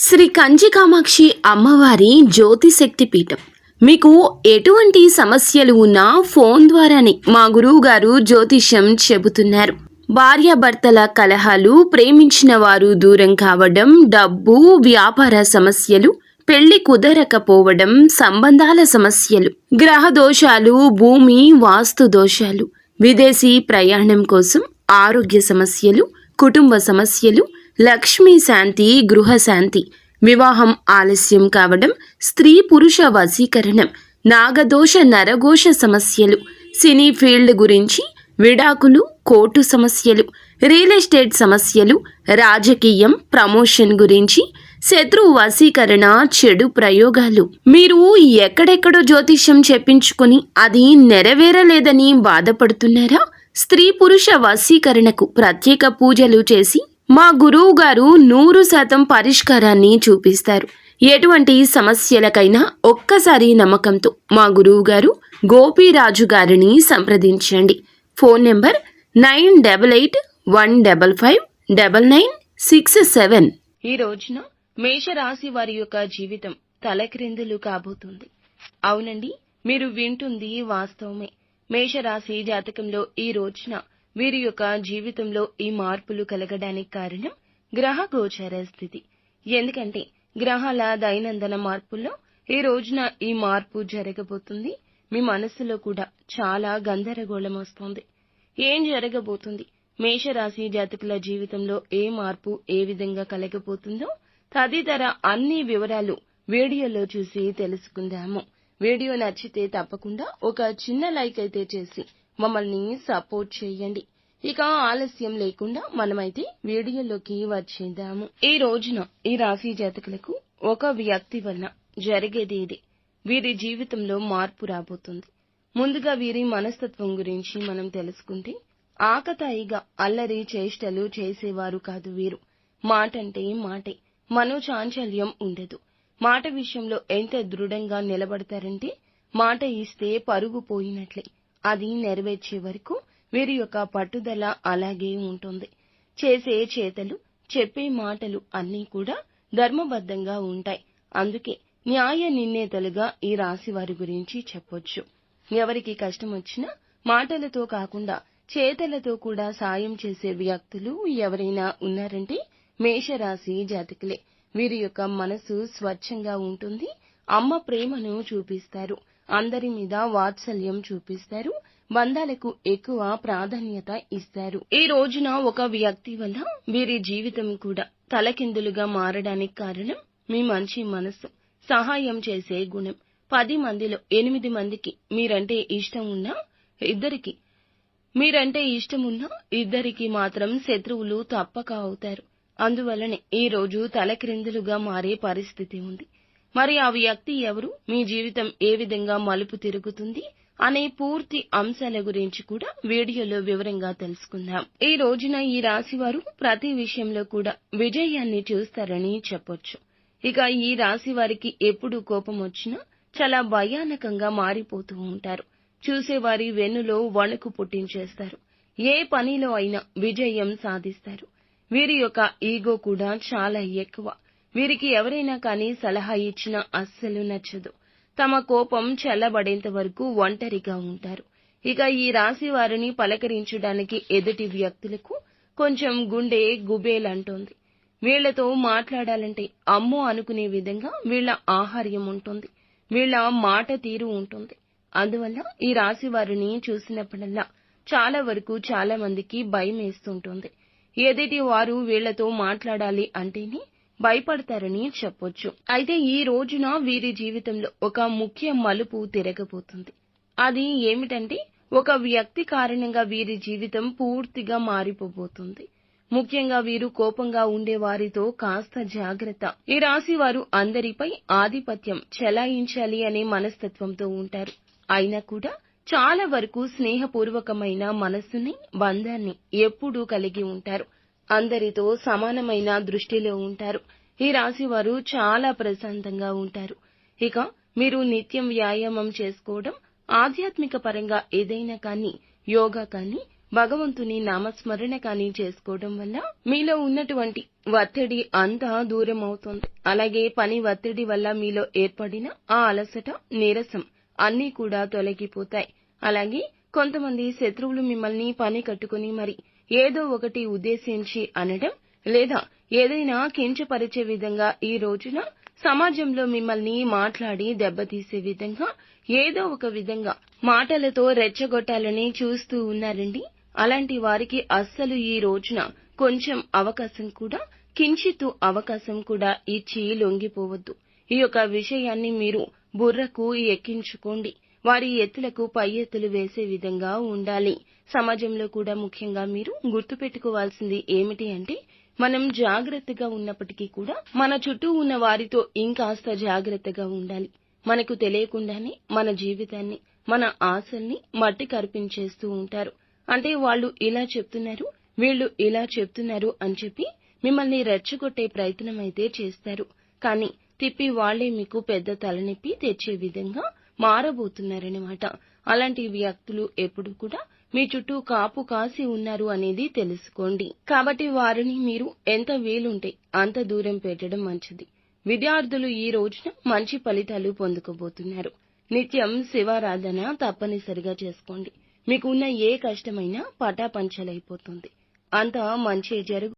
శ్రీ కంచి కామాక్షి అమ్మవారి జ్యోతిశక్తి పీఠం. మీకు ఎటువంటి సమస్యలు ఉన్నా ఫోన్ ద్వారానే మా గురువు గారు జ్యోతిష్యం చెబుతున్నారు. భార్యాభర్తల కలహాలు, ప్రేమించిన వారు దూరం కావడం, డబ్బు, వ్యాపార సమస్యలు, పెళ్లి కుదరకపోవడం, సంబంధాల సమస్యలు, గ్రహ దోషాలు, భూమి వాస్తు దోషాలు, విదేశీ ప్రయాణం కోసం, ఆరోగ్య సమస్యలు, కుటుంబ సమస్యలు, లక్ష్మీ శాంతి, గృహ శాంతి, వివాహం ఆలస్యం కావడం, స్త్రీ పురుష వశీకరణం, నాగదోష నరఘోష సమస్యలు, సినీ ఫీల్డ్ గురించి, విడాకులు, కోర్టు సమస్యలు, రియల్ ఎస్టేట్ సమస్యలు, రాజకీయం, ప్రమోషన్ గురించి, శత్రు వశీకరణ, చెడు ప్రయోగాలు. మీరు ఎక్కడెక్కడో జ్యోతిష్యం చెప్పించుకొని అది నెరవేరలేదని బాధపడుతున్నారా? స్త్రీ పురుష వశీకరణకు ప్రత్యేక పూజలు చేసి మా గురువు గారు 100% పరిష్కారాన్ని చూపిస్తారు. ఎటువంటి సమస్యలకైనా ఒక్కసారి నమ్మకంతో మా గురువు గారు గోపీరాజు గారిని సంప్రదించండి. Phone number 9815559967. ఈ రోజున మేషరాశి వారి యొక్క జీవితం తలక్రిందులు కాబోతుంది. అవునండి, మీరు వింటుంది వాస్తవమే. మేషరాశి జాతకంలో ఈ రోజున వీరి యొక్క జీవితంలో ఈ మార్పులు కలగడానికి కారణం గ్రహ గోచర స్థితి. ఎందుకంటే గ్రహాల దైనందిన మార్పుల్లో ఈ రోజున ఈ మార్పు జరగబోతుంది. మీ మనస్సులో కూడా చాలా గందరగోళం వస్తుంది. ఏం జరగబోతుంది, మేషరాశి జాతకుల జీవితంలో ఏ మార్పు ఏ విధంగా కలగబోతుందో తదితర అన్ని వివరాలు వీడియోలో చూసి తెలుసుకుందాము. వీడియో నచ్చితే తప్పకుండా ఒక చిన్న లైక్ అయితే చేసి మమ్మల్ని సపోర్ట్ చేయండి. ఇక ఆలస్యం లేకుండా మనమైతే వీడియోలోకి వచ్చేద్దాము. ఈ రోజున ఈ రాశి జాతకులకు ఒక వ్యక్తి వలన జరిగేది వీరి జీవితంలో మార్పు రాబోతుంది. ముందుగా వీరి మనస్తత్వం గురించి మనం తెలుసుకుంటే, ఆకతాయిగా అల్లరి చేష్టలు చేసేవారు కాదు వీరు. మాటంటే మాటే, మనోచాంచల్యం ఉండదు. మాట విషయంలో ఎంత దృఢంగా నిలబడతారంటే, మాట ఇస్తే పరుగు పోయినట్లే. అది నెరవేర్చే వరకు వీరి యొక్క పట్టుదల అలాగే ఉంటుంది. చేసే చేతలు, చెప్పే మాటలు అన్నీ కూడా ధర్మబద్ధంగా ఉంటాయి. అందుకే న్యాయ నిర్ణేతలుగా ఈ రాశి వారి గురించి చెప్పొచ్చు. ఎవరికి కష్టం వచ్చినా మాటలతో కాకుండా చేతలతో కూడా సాయం చేసే వ్యక్తులు ఎవరైనా ఉన్నారంటే మేషరాశి జాతకులే. వీరి యొక్క మనసు స్వచ్ఛంగా ఉంటుంది. అమ్మ ప్రేమను చూపిస్తారు. అందరి మీద వాత్సల్యం చూపిస్తారు. బంధాలకు ఎక్కువ ప్రాధాన్యత ఇస్తారు. ఈ రోజున ఒక వ్యక్తి వల్ల వీరి జీవితం కూడా తలకిందులుగా మారడానికి కారణం మీ మంచి మనసు, సహాయం చేసే గుణం. 10 మందిలో 8 మందికి మీరంటే ఇష్టం ఉన్నా ఇద్దరికి మాత్రం శత్రువులు తప్పక అవుతారు. అందువల్లనే ఈ రోజు తలక్రిందులుగా మారే పరిస్థితి ఉంది. మరి ఆ వ్యక్తి ఎవరు, మీ జీవితం ఏ విధంగా మలుపు తిరుగుతుంది అనే పూర్తి అంశాల గురించి కూడా వీడియోలో వివరంగా తెలుసుకుందాం. ఈ రోజున ఈ రాశి వారు ప్రతి విషయంలో కూడా విజయాన్ని చూస్తారని చెప్పొచ్చు. ఇక ఈ రాశి వారికి ఎప్పుడు కోపం వచ్చినా చాలా భయానకంగా మారిపోతూ ఉంటారు. చూసేవారి వెన్నులో వణుకు పుట్టించేస్తారు. ఏ పనిలో అయినా విజయం సాధిస్తారు. వీరి యొక్క ఈగో కూడా చాలా ఎక్కువ. వీరికి ఎవరైనా కానీ సలహా ఇచ్చినా అస్సలు నచ్చదు. తమ కోపం చల్లబడేంత వరకు ఒంటరిగా ఉంటారు. ఇక ఈ రాశి వారిని పలకరించడానికి ఎదుటి వ్యక్తులకు కొంచెం గుండె గుబేలంటోంది. వీళ్లతో మాట్లాడాలంటే అమ్మో అనుకునే విధంగా వీళ్ల ఆహార్యం ఉంటుంది. వీళ్ల మాట తీరు ఉంటుంది. అందువల్ల ఈ రాశి వారిని చూసినప్పుడల్లా చాలా వరకు చాలా మందికి భయం వేస్తుంటుంది. ఎదుటి వారు వీళ్లతో మాట్లాడాలి అంటేనే భయపడతారని చెప్పొచ్చు. అయితే ఈ రోజున వీరి జీవితంలో ఒక ముఖ్య మలుపు తిరగబోతుంది. అది ఏమిటంటే, ఒక వ్యక్తి కారణంగా వీరి జీవితం పూర్తిగా మారిపోబోతుంది. ముఖ్యంగా వీరు కోపంగా ఉండే వారితో కాస్త జాగ్రత్త. ఈ రాశి వారు అందరిపై ఆధిపత్యం చెలాయించాలి అనే మనస్తత్వంతో ఉంటారు. అయినా కూడా చాలా వరకు స్నేహపూర్వకమైన మనస్సుని, బంధాన్ని ఎప్పుడూ కలిగి ఉంటారు. అందరితో సమానమైన దృష్టిలో ఉంటారు. ఈ రాశి వారు చాలా ప్రశాంతంగా ఉంటారు. ఇక మీరు నిత్యం వ్యాయామం చేసుకోవడం, ఆధ్యాత్మిక పరంగా ఏదైనా కానీ, యోగా కానీ, భగవంతుని నామస్మరణ కానీ చేసుకోవడం వల్ల మీలో ఉన్నటువంటి ఒత్తిడి అంతా దూరం అవుతుంది. అలాగే పని ఒత్తిడి వల్ల మీలో ఏర్పడిన ఆ అలసట, నీరసం అన్నీ కూడా తొలగిపోతాయి. అలాగే కొంతమంది శత్రువులు మిమ్మల్ని పని కట్టుకుని మరి ఏదో ఒకటి ఉద్దేశించి అనడం లేదా ఏదైనా కించపరిచే విధంగా ఈ రోజున సమాజంలో మిమ్మల్ని మాట్లాడి దెబ్బతీసే విధంగా ఏదో ఒక విధంగా మాటలతో రెచ్చగొట్టాలని చూస్తూ ఉన్నారండి. అలాంటి వారికి అస్సలు ఈ రోజున కొంచెం అవకాశం కూడా, కించిత్తు అవకాశం కూడా ఇచ్చి లొంగిపోవద్దు. ఈ యొక్క విషయాన్ని మీరు బుర్రకు ఎక్కించుకోండి. వారి ఎత్తులకు పై ఎత్తులు వేసే విధంగా ఉండాలి. సమాజంలో కూడా ముఖ్యంగా మీరు గుర్తుపెట్టుకోవాల్సింది ఏమిటి అంటే, మనం జాగ్రత్తగా ఉన్నప్పటికీ కూడా మన చుట్టూ ఉన్న వారితో ఇంకాస్త జాగ్రత్తగా ఉండాలి. మనకు తెలియకుండానే మన జీవితాన్ని, మన ఆశల్ని మట్టి కరిపించేస్తూ ఉంటారు. అంటే వాళ్ళు ఇలా చెప్తున్నారు, వీళ్ళు ఇలా చెప్తున్నారు అని చెప్పి మిమ్మల్ని రెచ్చగొట్టే ప్రయత్నం అయితే చేస్తారు. కానీ తిప్పి వాళ్లే మీకు పెద్ద తలనొప్పి తెచ్చే విధంగా మారబోతున్నారన్నమాట. అలాంటి వ్యక్తులు ఎప్పుడు కూడా మీ చుట్టూ కాపు కాసి ఉన్నారు అనేది తెలుసుకోండి. కాబట్టి వారిని మీరు ఎంత వీలుంటే అంత దూరం పెట్టడం మంచిది. విద్యార్థులు ఈ రోజున మంచి ఫలితాలు పొందుకోబోతున్నారు. నిత్యం శివారాధన తప్పనిసరిగా చేసుకోండి. మీకు ఉన్న ఏ కష్టమైనా పటాపంచలైపోతుంది. అంతా మంచే జరుగు